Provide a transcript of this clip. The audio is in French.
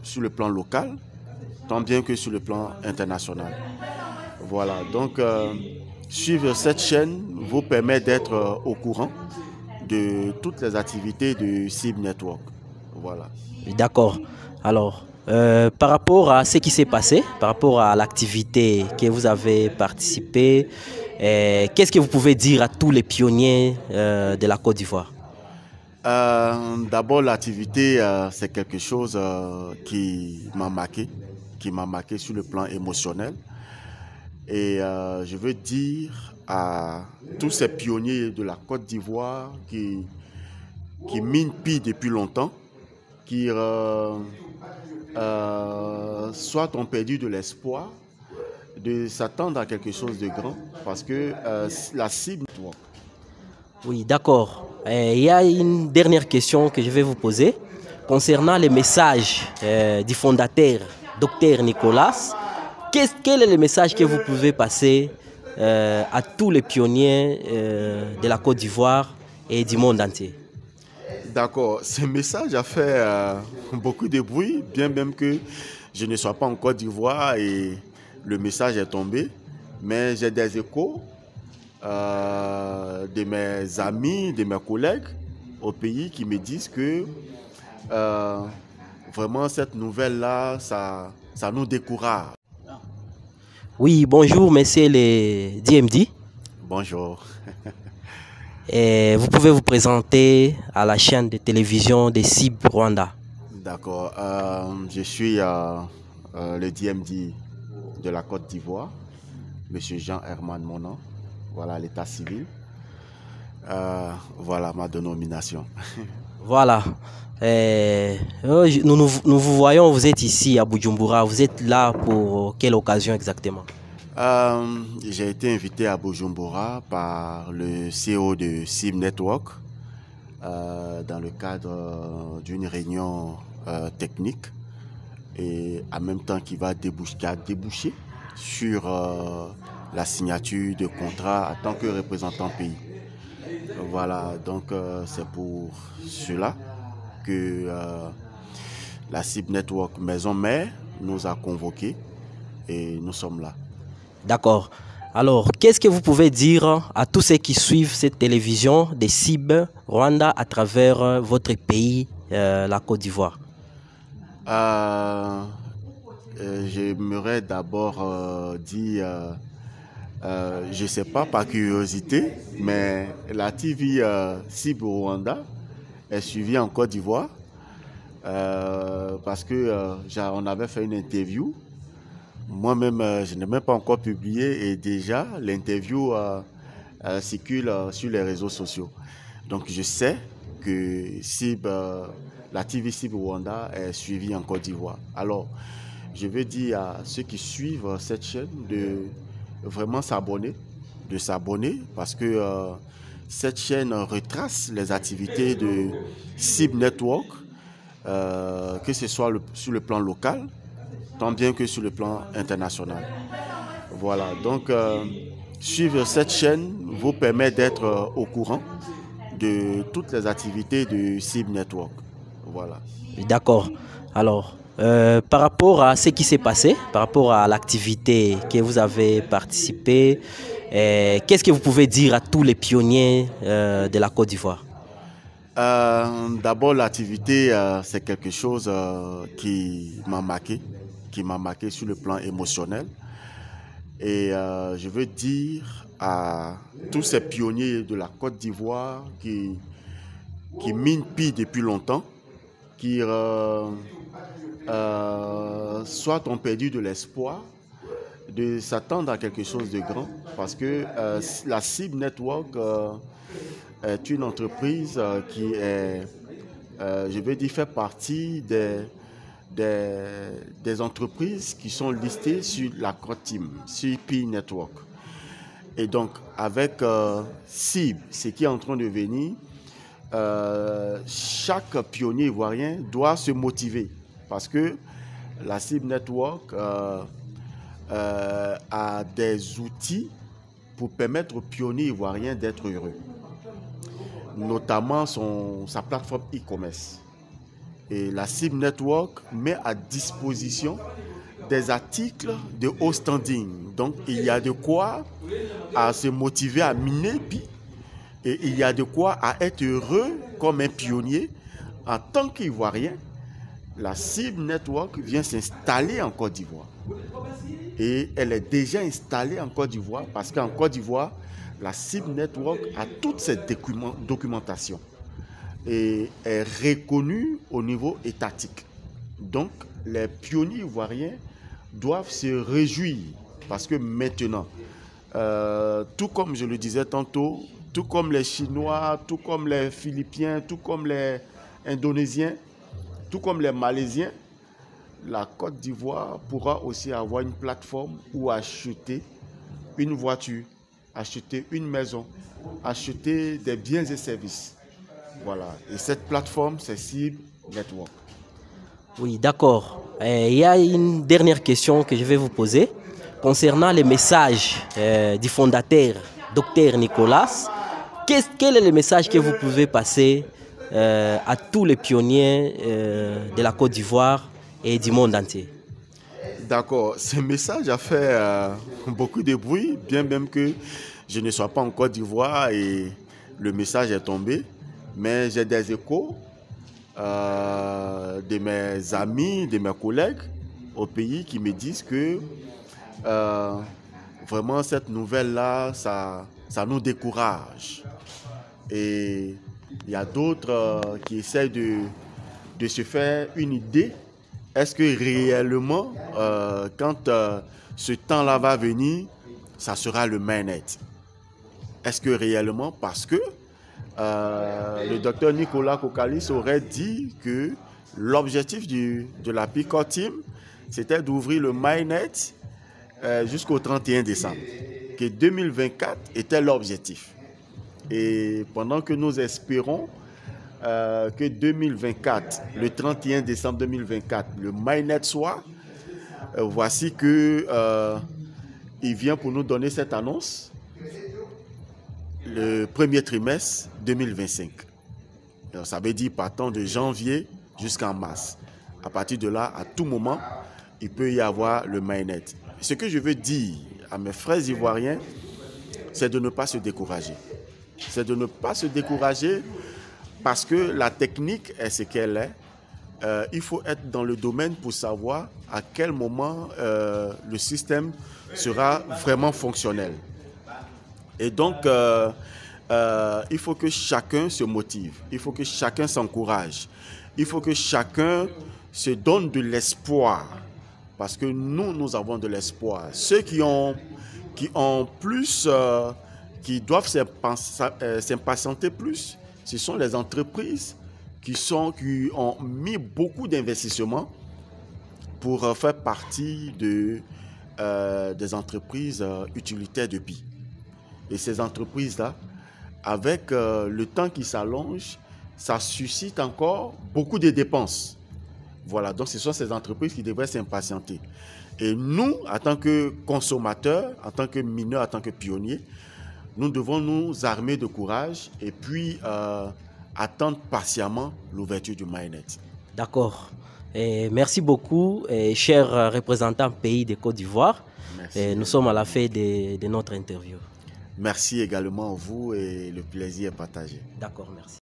sur le plan local, tant bien que sur le plan international. Voilà, donc suivre cette chaîne vous permet d'être au courant de toutes les activités de SIB Network. Voilà. D'accord. Alors, par rapport à ce qui s'est passé, par rapport à l'activité que vous avez participé, qu'est-ce que vous pouvez dire à tous les pionniers de la Côte d'Ivoire? D'abord, l'activité, c'est quelque chose qui m'a marqué sur le plan émotionnel. Et je veux dire à tous ces pionniers de la Côte d'Ivoire qui minent pi depuis longtemps, qui soit ont perdu de l'espoir de s'attendre à quelque chose de grand, parce que la cible... Oui, d'accord. Il y a une dernière question que je vais vous poser concernant les messages du fondateur, Dr Nicolas. Quel est le message que vous pouvez passer à tous les pionniers de la Côte d'Ivoire et du monde entier? D'accord, ce message a fait beaucoup de bruit, bien même que je ne sois pas en Côte d'Ivoire et le message est tombé. Mais j'ai des échos de mes amis, de mes collègues au pays qui me disent que vraiment cette nouvelle-là, ça nous décourage. Oui, bonjour, monsieur le DMD. Bonjour. Et vous pouvez vous présenter à la chaîne de télévision de SIB Rwanda. D'accord. Je suis le DMD de la Côte d'Ivoire, monsieur Jean-Herman Monan. Voilà l'état civil. Voilà ma dénomination. Voilà. Nous vous voyons, vous êtes ici à Bujumbura. Vous êtes là pour quelle occasion exactement? J'ai été invité à Bujumbura par le CEO de SIB Network dans le cadre d'une réunion technique et en même temps qui a débouché sur la signature de contrat en tant que représentant pays. Voilà, donc c'est pour cela que la SIB Network Maison Mère nous a convoqués et nous sommes là. D'accord. Alors, qu'est-ce que vous pouvez dire à tous ceux qui suivent cette télévision des SIB Rwanda à travers votre pays, la Côte d'Ivoire? J'aimerais d'abord dire, je ne sais pas par curiosité, mais la TV SIB Rwanda est suivie en Côte d'Ivoire parce que on avait fait une interview. Moi-même, je n'ai même pas encore publié et déjà l'interview circule sur les réseaux sociaux. Donc je sais que SIB, la TV SIB Rwanda est suivie en Côte d'Ivoire. Alors, je veux dire à ceux qui suivent cette chaîne de vraiment s'abonner, parce que cette chaîne retrace les activités de SIB Network, que ce soit sur le plan local, tant bien que sur le plan international. Voilà, donc suivre cette chaîne vous permet d'être au courant de toutes les activités de SIB Network. Voilà. D'accord. Alors, par rapport à ce qui s'est passé, par rapport à l'activité que vous avez participé, qu'est-ce que vous pouvez dire à tous les pionniers de la Côte d'Ivoire? D'abord, l'activité, c'est quelque chose qui m'a marqué sur le plan émotionnel. Et je veux dire à tous ces pionniers de la Côte d'Ivoire qui minent pi depuis longtemps, qui soit ont perdu de l'espoir de s'attendre à quelque chose de grand, parce que la SIB Network est une entreprise qui est, je veux dire, fait partie des entreprises qui sont listées sur la CROTIM, sur Pi Network. Et donc, avec SIB, ce qui est en train de venir, chaque pionnier ivoirien doit se motiver parce que la SIB Network a des outils pour permettre aux pionniers ivoiriens d'être heureux, notamment sa plateforme e-commerce. Et la CIB Network met à disposition des articles de haut standing. Donc, il y a de quoi à se motiver à miner, et il y a de quoi à être heureux comme un pionnier. En tant qu'Ivoirien, la CIB Network vient s'installer en Côte d'Ivoire. Et elle est déjà installée en Côte d'Ivoire parce qu'en Côte d'Ivoire, la CIB Network a toute cette documentation et est reconnue au niveau étatique. Donc, les pionniers ivoiriens doivent se réjouir parce que maintenant, tout comme je le disais tantôt, tout comme les Chinois, tout comme les Philippiens, tout comme les Indonésiens, tout comme les Malaisiens, la Côte d'Ivoire pourra aussi avoir une plateforme où acheter une voiture, acheter une maison, acheter des biens et services. Voilà. Et cette plateforme, c'est CIB Network. Oui, d'accord. Il y a une dernière question que je vais vous poser concernant les messages du fondateur, Dr Nicolas. Quel est le message que vous pouvez passer à tous les pionniers de la Côte d'Ivoire et du monde entier? D'accord. Ce message a fait beaucoup de bruit, bien même que je ne sois pas en Côte d'Ivoire et le message est tombé. Mais j'ai des échos de mes amis, de mes collègues au pays qui me disent que vraiment cette nouvelle-là, ça nous décourage. Et il y a d'autres qui essayent de se faire une idée. Est-ce que réellement, quand ce temps-là va venir, ça sera le mainnet? Est-ce que réellement, parce que le docteur Nicolas Kokalis aurait dit que l'objectif de la Peacock Team, c'était d'ouvrir le mainnet jusqu'au 31 décembre, que 2024 était l'objectif. Et pendant que nous espérons que 2024, le 31 décembre 2024, le mainnet soit, voici que il vient pour nous donner cette annonce le premier trimestre 2025. Alors, ça veut dire partant de janvier jusqu'en mars. À partir de là, à tout moment, il peut y avoir le mainnet. Ce que je veux dire à mes frères ivoiriens, c'est de ne pas se décourager. C'est de ne pas se décourager parce que la technique est ce qu'elle est. Il faut être dans le domaine pour savoir à quel moment le système sera vraiment fonctionnel. Et donc, il faut que chacun se motive, il faut que chacun s'encourage, il faut que chacun se donne de l'espoir. Parce que nous avons de l'espoir. Ceux qui ont plus, qui doivent s'impatienter plus, ce sont les entreprises qui ont mis beaucoup d'investissements pour faire partie des entreprises utilitaires de BI. Et ces entreprises-là, avec le temps qui s'allonge, ça suscite encore beaucoup de dépenses. Voilà, donc ce sont ces entreprises qui devraient s'impatienter. Et nous, en tant que consommateurs, en tant que mineurs, en tant que pionniers, nous devons nous armer de courage et puis attendre patiemment l'ouverture du mainnet. D'accord. Merci beaucoup, chers représentants pays de Côte d'Ivoire. Nous sommes à la fin de notre interview. Merci également à vous et le plaisir est partagé. D'accord, merci.